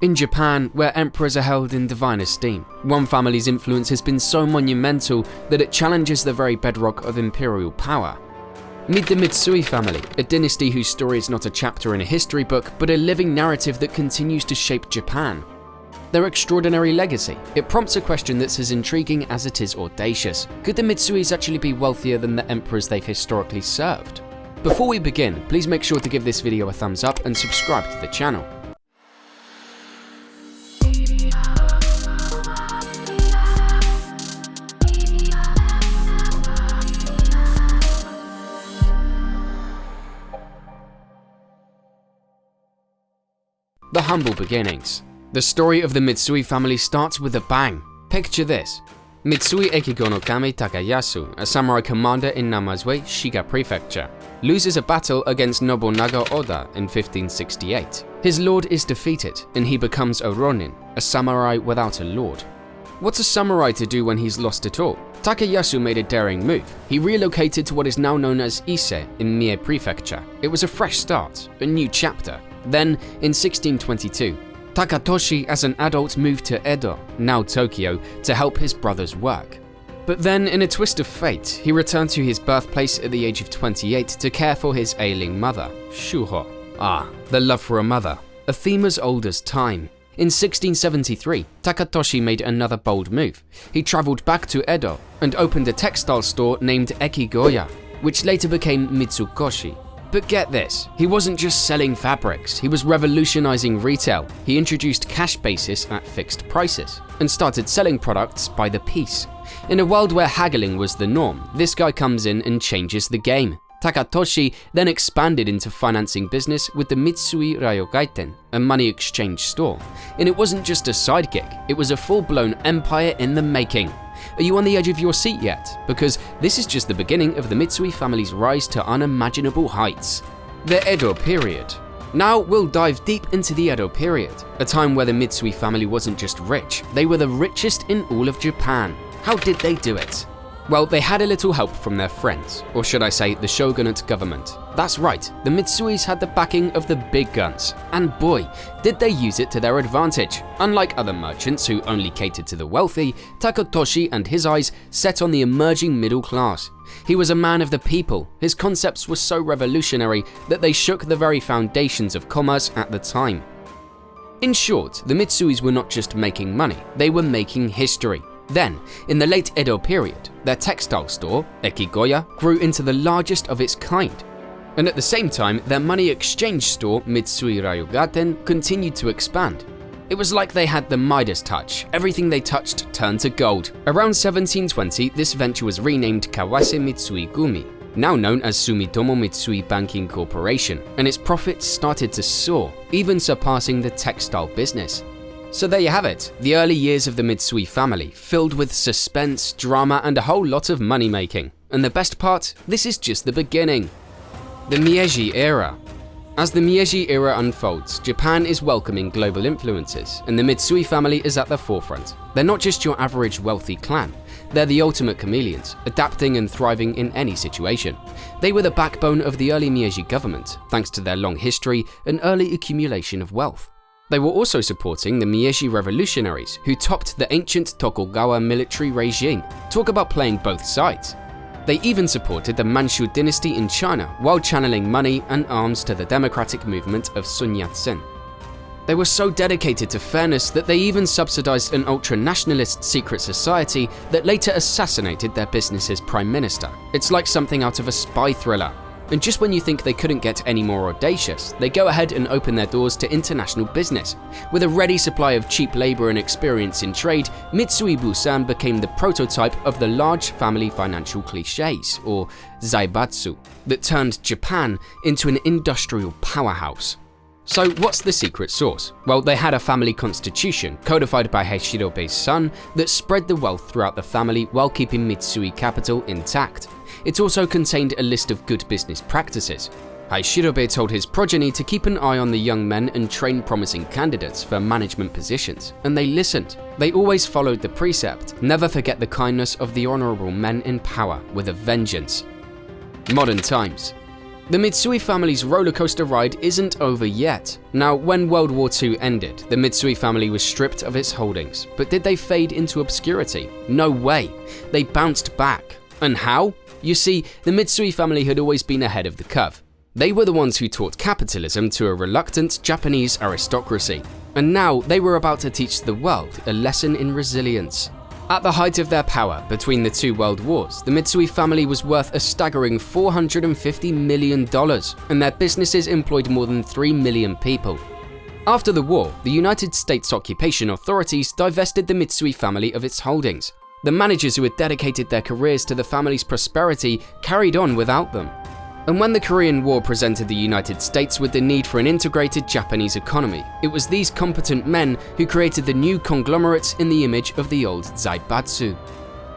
In Japan, where emperors are held in divine esteem, one family's influence has been so monumental that it challenges the very bedrock of imperial power. Meet the Mitsui family, a dynasty whose story is not a chapter in a history book, but a living narrative that continues to shape Japan. Their extraordinary legacy, it prompts a question that's as intriguing as it is audacious. Could the Mitsuis actually be wealthier than the emperors they've historically served? Before we begin, please make sure to give this video a thumbs up and subscribe to the channel. The humble beginnings. The story of the Mitsui family starts with a bang. Picture this. Mitsui Echigonokami Takayasu, a samurai commander in Namazue, Shiga Prefecture, loses a battle against Nobunaga Oda in 1568. His lord is defeated, and he becomes a ronin, a samurai without a lord. What's a samurai to do when he's lost it all? Takayasu made a daring move. He relocated to what is now known as Ise in Mie Prefecture. It was a fresh start, a new chapter. Then, in 1622, Takatoshi as an adult moved to Edo, now Tokyo, to help his brother's work. But then, in a twist of fate, he returned to his birthplace at the age of 28 to care for his ailing mother, Shuho. Ah, the love for a mother, a theme as old as time. In 1673, Takatoshi made another bold move. He traveled back to Edo and opened a textile store named Ekigoya, which later became Mitsukoshi. But get this, he wasn't just selling fabrics, he was revolutionizing retail. He introduced cash basis at fixed prices and started selling products by the piece. In a world where haggling was the norm, this guy comes in and changes the game. Takatoshi then expanded into financing business with the Mitsui Ryogaiten, a money exchange store. And it wasn't just a side gig, it was a full-blown empire in the making. Are you on the edge of your seat yet? Because this is just the beginning of the Mitsui family's rise to unimaginable heights. The Edo Period. Now we'll dive deep into the Edo Period, a time where the Mitsui family wasn't just rich, they were the richest in all of Japan. How did they do it? Well, they had a little help from their friends, or should I say the shogunate government. That's right, the Mitsuis had the backing of the big guns, and boy, did they use it to their advantage. Unlike other merchants who only catered to the wealthy, Takatoshi and his eyes set on the emerging middle class. He was a man of the people. His concepts were so revolutionary that they shook the very foundations of commerce at the time. In short, the Mitsuis were not just making money, they were making history. Then, in the late Edo period, their textile store, Ekigoya, grew into the largest of its kind. And at the same time, their money exchange store, Mitsui Ryogaten, continued to expand. It was like they had the Midas touch. Everything they touched turned to gold. Around 1720, this venture was renamed Kawase Mitsui Gumi, now known as Sumitomo Mitsui Banking Corporation, and its profits started to soar, even surpassing the textile business. So there you have it, the early years of the Mitsui family, filled with suspense, drama, and a whole lot of money making. And the best part, this is just the beginning. The Meiji Era. As the Meiji Era unfolds, Japan is welcoming global influences, and the Mitsui family is at the forefront. They're not just your average wealthy clan, they're the ultimate chameleons, adapting and thriving in any situation. They were the backbone of the early Meiji government, thanks to their long history and early accumulation of wealth. They were also supporting the Meiji revolutionaries, who topped the ancient Tokugawa military regime. Talk about playing both sides. They even supported the Manchu dynasty in China while channeling money and arms to the democratic movement of Sun Yat-sen. They were so dedicated to fairness that they even subsidized an ultra-nationalist secret society that later assassinated their business's prime minister. It's like something out of a spy thriller. And just when you think they couldn't get any more audacious, they go ahead and open their doors to international business. With a ready supply of cheap labor and experience in trade, Mitsui Bussan became the prototype of the large family financial cliches, or zaibatsu, that turned Japan into an industrial powerhouse. So what's the secret sauce? Well, they had a family constitution, codified by Haishirobe's son, that spread the wealth throughout the family while keeping Mitsui capital intact. It also contained a list of good business practices. Haishirobe told his progeny to keep an eye on the young men and train promising candidates for management positions, and they listened. They always followed the precept, never forget the kindness of the honorable men in power with a vengeance. Modern times. The Mitsui family's rollercoaster ride isn't over yet. Now, when World War II ended, the Mitsui family was stripped of its holdings, but did they fade into obscurity? No way. They bounced back. And how? You see, the Mitsui family had always been ahead of the curve. They were the ones who taught capitalism to a reluctant Japanese aristocracy. And now they were about to teach the world a lesson in resilience. At the height of their power between the two world wars, the Mitsui family was worth a staggering $450 million, and their businesses employed more than 3 million people. After the war, the United States occupation authorities divested the Mitsui family of its holdings. The managers who had dedicated their careers to the family's prosperity carried on without them. And when the Korean War presented the United States with the need for an integrated Japanese economy, it was these competent men who created the new conglomerates in the image of the old Zaibatsu.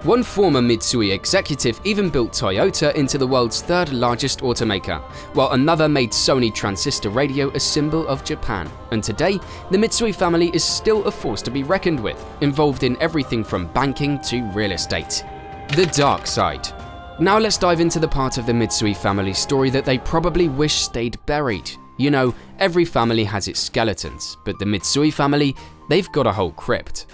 One former Mitsui executive even built Toyota into the world's third largest automaker, while another made Sony transistor radio a symbol of Japan. And today, the Mitsui family is still a force to be reckoned with, involved in everything from banking to real estate. The dark side. Now let's dive into the part of the Mitsui family story that they probably wish stayed buried. You know, every family has its skeletons, but the Mitsui family, they've got a whole crypt.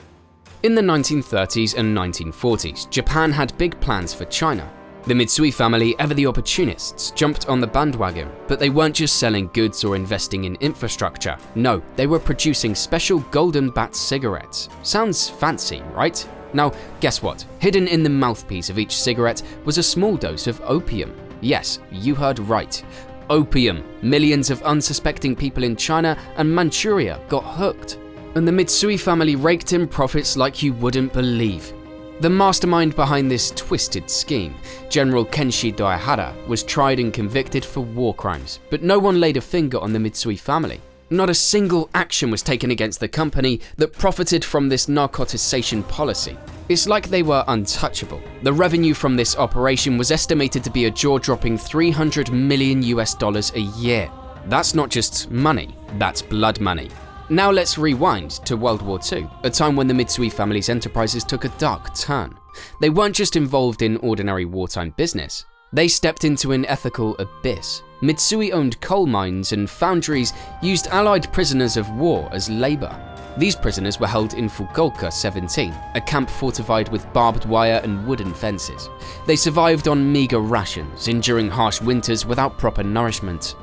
In the 1930s and 1940s, Japan had big plans for China. The Mitsui family, ever the opportunists, jumped on the bandwagon, but they weren't just selling goods or investing in infrastructure. No, they were producing special golden bat cigarettes. Sounds fancy, right? Now, guess what? Hidden in the mouthpiece of each cigarette was a small dose of opium. Yes, you heard right. Opium. Millions of unsuspecting people in China and Manchuria got hooked. And the Mitsui family raked in profits like you wouldn't believe. The mastermind behind this twisted scheme, General Kenshi Doihara, was tried and convicted for war crimes, but no one laid a finger on the Mitsui family. Not a single action was taken against the company that profited from this narcotization policy. It's like they were untouchable. The revenue from this operation was estimated to be a jaw-dropping $300 million a year. That's not just money, that's blood money. Now let's rewind to World War II, a time when the Mitsui family's enterprises took a dark turn. They weren't just involved in ordinary wartime business. They stepped into an ethical abyss. Mitsui-owned coal mines and foundries used Allied prisoners of war as labor. These prisoners were held in Fukuoka 17, a camp fortified with barbed wire and wooden fences. They survived on meager rations, enduring harsh winters without proper nourishment.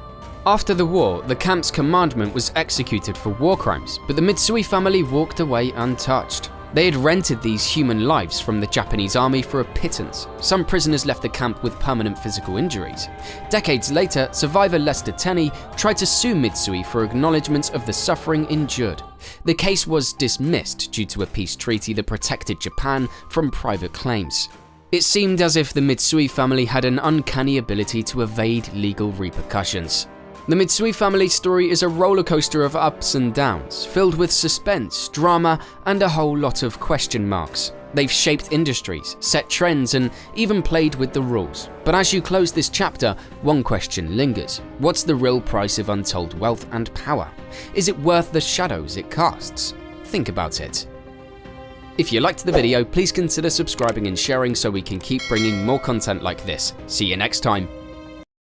After the war, the camp's commandment was executed for war crimes, but the Mitsui family walked away untouched. They had rented these human lives from the Japanese army for a pittance. Some prisoners left the camp with permanent physical injuries. Decades later, survivor Lester Tenney tried to sue Mitsui for acknowledgement of the suffering endured. The case was dismissed due to a peace treaty that protected Japan from private claims. It seemed as if the Mitsui family had an uncanny ability to evade legal repercussions. The Mitsui family story is a rollercoaster of ups and downs, filled with suspense, drama, and a whole lot of question marks. They've shaped industries, set trends, and even played with the rules. But as you close this chapter, one question lingers. What's the real price of untold wealth and power? Is it worth the shadows it casts? Think about it. If you liked the video, please consider subscribing and sharing so we can keep bringing more content like this. See you next time.